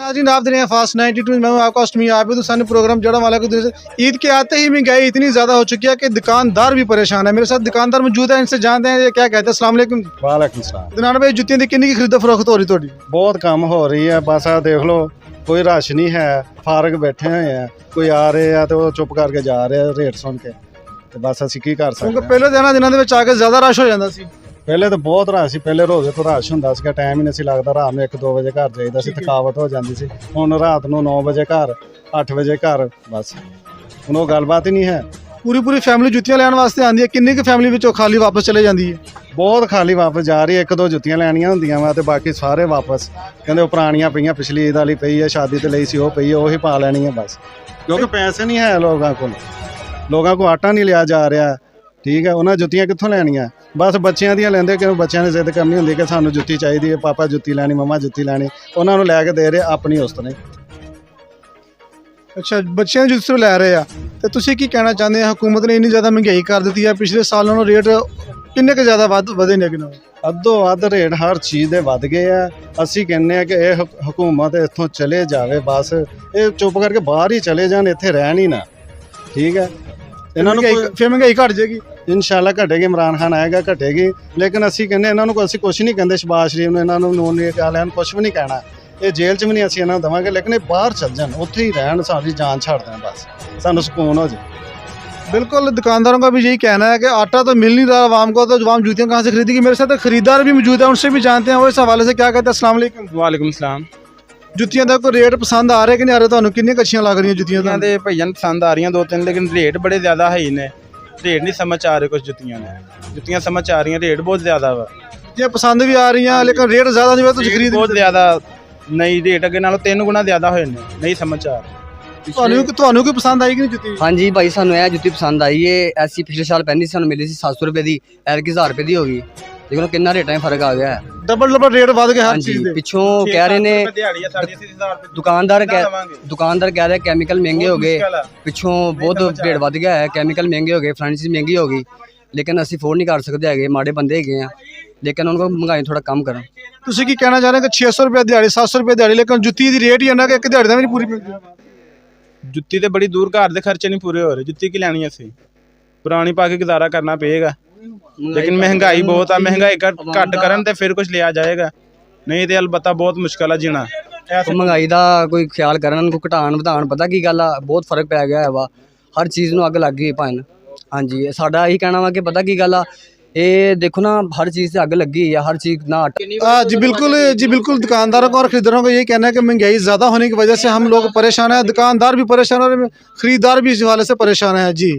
नाज़रीन आप देख रहे हैं फास्ट 92। मैं हूं आपका अष्टमी आबिद हुसैन। प्रोग्राम जड़ा वाला को ईद के आते ही महंगाई इतनी ज़्यादा हो चुकी है कि दुकानदार भी परेशान है। मेरे साथ दुकानदार मौजूद है, इनसे जानते हैं ये क्या कहते हैं। अस्सलाम वालेकुम। वालेकुम सलाम। दुकान भाई जुत्तियां दी किन्नी की खरीदो फरोख्त हो रही थोड़ी? बहुत कम हो रही है, बस आ देख लो कोई रश नहीं है, फारग बैठे हुए हैं, कोई आ रहे हैं तो चुप करके जा रहे हैं रेट सुन के, तो बस ਅਸੀਂ ਕੀ ਕਰ क्योंकि ਸਕਦੇ। पहले दिनों ਦੇ ਵਿੱਚ ਆ ਕੇ ਜ਼ਿਆਦਾ ਰਸ਼ ਹੋ ਜਾਂਦਾ ਸੀ। ਪਹਿਲੇ ਤਾਂ ਬਹੁਤ ਰਸ਼ ਸੀ, ਪਹਿਲੇ ਰੋਜ਼ੇ ਤੋਂ ਰਸ਼ ਹੁੰਦਾ ਸੀਗਾ, ਟਾਈਮ ਹੀ ਨਹੀਂ ਸੀ ਲੱਗਦਾ, ਰਾਤ ਨੂੰ 1-2 ਵਜੇ ਘਰ ਜਾਈਦਾ ਸੀ, ਥਕਾਵਟ ਹੋ ਜਾਂਦੀ ਸੀ। ਹੁਣ ਰਾਤ ਨੂੰ 9 ਵਜੇ ਘਰ, 8 ਵਜੇ ਘਰ, ਬਸ ਹੁਣ ਉਹ ਗੱਲਬਾਤ ਹੀ ਨਹੀਂ ਹੈ। पूरी फैमिली जुत्तियां ਲੈਣ ਵਾਸਤੇ ਆਂਦੀ ਹੈ, ਕਿੰਨੀ ਕੁ ਫੈਮਿਲੀ ਵਿੱਚੋਂ ਖਾਲੀ ਵਾਪਸ ਚਲੇ ਜਾਂਦੀ ਹੈ? ਬਹੁਤ ਖਾਲੀ ਵਾਪਸ ਜਾ ਰਹੀ ਹੈ, 1-2 ਜੁੱਤੀਆਂ ਲੈਣੀਆਂ ਹੁੰਦੀਆਂ ਵਾ ਤੇ ਬਾਕੀ ਸਾਰੇ ਵਾਪਸ ਕਹਿੰਦੇ ਉਹ ਪੁਰਾਣੀਆਂ ਪਈਆਂ, ਪਿਛਲੀ ਈਦ ਵਾਲੀ ਪਈ ਹੈ, ਸ਼ਾਦੀ ਤੇ ਲਈ ਸੀ ਉਹ ਪਈ ਹੈ, ਉਹੀ ਪਾ ਲੈਣੀ ਹੈ ਬਸ, ਕਿਉਂਕਿ ਪੈਸੇ ਨਹੀਂ ਹੈ ਲੋਕਾਂ ਕੋਲ ਆਟਾ ਨਹੀਂ ਲਿਆ ਜਾ ਰਿਹਾ। ਠੀਕ ਹੈ, ਉਹਨਾਂ ਜੁੱਤੀਆਂ ਕਿੱਥੋਂ ਲੈਣੀਆਂ? ਬਸ ਬੱਚਿਆਂ ਦੀਆਂ ਲੈਂਦੇ, ਕਿ ਬੱਚਿਆਂ ਨੇ ਜ਼ਿੱਦ ਕਰਨੀ ਹੁੰਦੀ ਕਿ ਸਾਨੂੰ ਜੁੱਤੀ ਚਾਹੀਦੀ ਹੈ, ਪਾਪਾ ਜੁੱਤੀ ਲੈਣੀ, ਮੰਮਾ ਜੁੱਤੀ ਲੈਣੀ, ਉਹਨਾਂ ਨੂੰ ਲੈ ਕੇ ਦੇ ਰਹੇ ਆਪਣੀ ਉਸਤ ਨੇ। ਅੱਛਾ, ਬੱਚਿਆਂ ਦੀ ਜੁੱਤੀ ਲੈ ਰਹੇ ਆ ਤੇ ਤੁਸੀਂ ਕੀ ਕਹਿਣਾ ਚਾਹੁੰਦੇ ਆ? ਹਕੂਮਤ ਨੇ ਇੰਨੀ ਜ਼ਿਆਦਾ ਮਹਿੰਗਾਈ ਕਰ ਦਿੱਤੀ ਹੈ, ਪਿਛਲੇ ਸਾਲ ਨਾਲੋਂ ਰੇਟ ਕਿੰਨੇ ਕੁ ਜ਼ਿਆਦਾ ਵਧੇ ਨੇ? ਕਿੰਨਾ ਅੱਧੋ ਅੱਧ ਰੇਟ ਹਰ ਚੀਜ਼ ਦੇ ਵੱਧ ਗਏ ਆ। ਅਸੀਂ ਕਹਿੰਦੇ ਆ ਕਿ ਇਹ ਹਕੂਮਤ ਇੱਥੋਂ ਚਲੇ ਜਾਵੇ, ਬਸ ਇਹ ਚੁੱਪ ਕਰਕੇ ਬਾਹਰ ਹੀ ਚਲੇ ਜਾਣ, ਇੱਥੇ ਰਹਿਣ ਹੀ ਨਾ। ਠੀਕ ਹੈ, ਇਹਨਾਂ ਨੂੰ ਫਿਰ ਮਹਿੰਗਾਈ ਘਟ ਜਾਏਗੀ ਇਨਸ਼ਾਅੱਲਾ, ਘਟੇਗੀ, ਇਮਰਾਨ ਖਾਨ ਆਏਗਾ ਘਟੇਗੀ, ਲੇਕਿਨ ਅਸੀਂ ਕਹਿੰਦੇ ਇਹਨਾਂ ਨੂੰ ਅਸੀਂ ਕੁਛ ਨਹੀਂ ਕਹਿੰਦੇ, ਸ਼ਬਾਜ਼ ਸ਼ਰੀਫ ਨੂੰ, ਇਹਨਾਂ ਨੂੰ ਨੂਨ ਲੀਗ ਵਾਲਿਆਂ ਨੂੰ ਕੁਛ ਵੀ ਨਹੀਂ ਕਹਿਣਾ, ਇਹ ਜੇਲ੍ਹ 'ਚ ਵੀ ਨਹੀਂ ਅਸੀਂ ਇਹਨਾਂ ਨੂੰ ਦੇਵਾਂਗੇ, ਲੇਕਿਨ ਇਹ ਬਾਹਰ ਚੱਲ ਜਾਣ, ਉੱਥੇ ਹੀ ਰਹਿਣ, ਸਾਡੀ ਜਾਨ ਛੱਡ ਦੇਣ, बस ਸਾਨੂੰ ਸਕੂਨ हो जाए। बिल्कुल, दुकानदारों का भी यही कहना है कि आटा तो मिल नहीं रहा आवाम को, तो आवाम जूतियाँ कहाँ से खरीदेगी? मेरे साथ खरीदार भी मौजूद है, उनसे भी जानते हैं वो इस हवाले से क्या कहते हैं। अस्सलाम वालेकुम। वालेकुम सलाम। जुत्तियां का कोई रेट पसंद आ रहे कि नहीं आ रहे? ਤੁਹਾਨੂੰ ਕਿੰਨੀਆਂ ਕੱਚੀਆਂ ਲੱਗ ਰਹੀਆਂ ਜੁੱਤੀਆਂ? जुत्तियां दे भैया पसंद आ रही हैं 2-3, लेकिन रेट बड़े ज़्यादा है ही ने, रेट नहीं समझ आ रहे कुछ जुत्तियां ने, जुत्तियां समझ आ रही हैं, रेट बहुत ज़्यादा वा। ये पसंद भी आ रही हैं लेकिन रेट ज़्यादा नहीं है तो खरीद बहुत ज़्यादा नहीं, रेट अगे नालों 3 गुना ज़्यादा होए ने, नहीं समझ आ रहा। ਤੁਹਾਨੂੰ ਕੋਈ ਪਸੰਦ ਆਈ ਕਿ ਨਹੀਂ ਜੁੱਤੀ? ਹਾਂਜੀ ਭਾਈ, ਸਾਨੂੰ ਇਹ ਜੁੱਤੀ ਪਸੰਦ ਆਈ ਏ। ਐਸੀ ਪਿਛਲੇ ਸਾਲ ਪਹਿਨੀ ਸਾਨੂੰ ਮਿਲੀ ਸੀ 700 ਰੁਪਏ ਦੀ, ਐਤਕੀ 1000 ਰੁਪਏ ਦੀ ਹੋ ਗਈ। ਦੇਖੋ ਕਿੰਨਾ ਰੇਟਾਂ 'ਚ ਫਰਕ ਆ ਗਿਆ ਹੈ। ਡਬਲ ਰੇਟ ਵੱਧ ਗਿਆ ਹਰ ਚੀਜ਼ ਹਾਂਜੀ, ਦੇ। ਪਿੱਛੋਂ ਕਹਿ ਰਹੇ ਨੇ ਦੁਕਾਨਦਾਰ ਕਹਿ ਰਹੇ ਕੈਮੀਕਲ ਮਹਿੰਗੇ ਹੋ ਗਏ, ਪਿੱਛੋਂ ਬਹੁਤ ਰੇਟ ਵੱਧ ਗਿਆ ਹੈ, ਕੈਮੀਕਲ ਮਹਿੰਗੇ ਹੋ ਗਏ, ਫਰਨੀਚਰ ਮਹਿੰਗੀ ਹੋ ਗਈ, ਲੇਕਿਨ ਅਸੀਂ ਅਫੋਰਡ ਨਹੀਂ ਕਰ ਸਕਦੇ ਹੈਗੇ, ਮਾੜੇ ਬੰਦੇ ਹੈਗੇ ਆ, ਲੇਕਿਨ ਉਹਨਾਂ ਕੋਲ ਮਹਿੰਗਾਈ ਥੋੜਾ ਕਮ ਕਰਨ। ਤੁਸੀਂ ਕੀ ਕਹਿਣਾ ਚਾਹ ਰਹੇ ਕਿ 600 ਰੁਪਏ ਦਿਹਾੜੀ, 700 ਰੁਪਏ ਦਿਹਾੜੀ, ਲੇਕਿਨ ਜੁੱਤੀ ਦੀ ਰੇਟ ਹੀ ਉਹਨਾਂ ਕਿ ਇੱਕ ਦਿਹਾੜੀ ਦਾ ਵੀ ਨਹੀਂ ਪੂਰੀ ਮਿਲਦੀ। जुत्ती तो बड़ी दूर घर के खर्चे नहीं पूरे हो रहे, जुत्ती की लैनी असी पुरानी पा के गुजारा करना पेगा, लेकिन महंगाई बहुत है, महंगाई घट करन ते फिर कुछ लिया जाएगा, नहीं तो अलबत्ता बहुत मुश्किल है जीना। ਮਹਿੰਗਾਈ ਦਾ ਕੋਈ ਖਿਆਲ ਕਰਨ, ਕੋਈ ਘਟਾਉਣ ਵਧਾਉਣ, ਪਤਾ ਕੀ ਗੱਲ ਆ, ਬਹੁਤ ਫਰਕ ਪੈ ਗਿਆ ਹੈ ਵਾ, ਹਰ ਚੀਜ਼ ਨੂੰ ਅੱਗ ਲੱਗ ਗਈ ਭਾਣ। ਹਾਂਜੀ, ਸਾਡਾ ਇਹੀ ਕਹਿਣਾ ਵਾ ਕਿ ਪਤਾ ਕੀ ਗੱਲ ਆ, ये देखो ना हर चीज़ से आगे लगी है, हर चीज़ ना। जी बिल्कुल दुकानदारों का और खरीदारों का यही कहना है कि महंगाई ज़्यादा होने की वजह से हम लोग परेशान हैं, दुकानदार भी परेशान है और खरीदार भी इस हवाले से परेशान है। जी।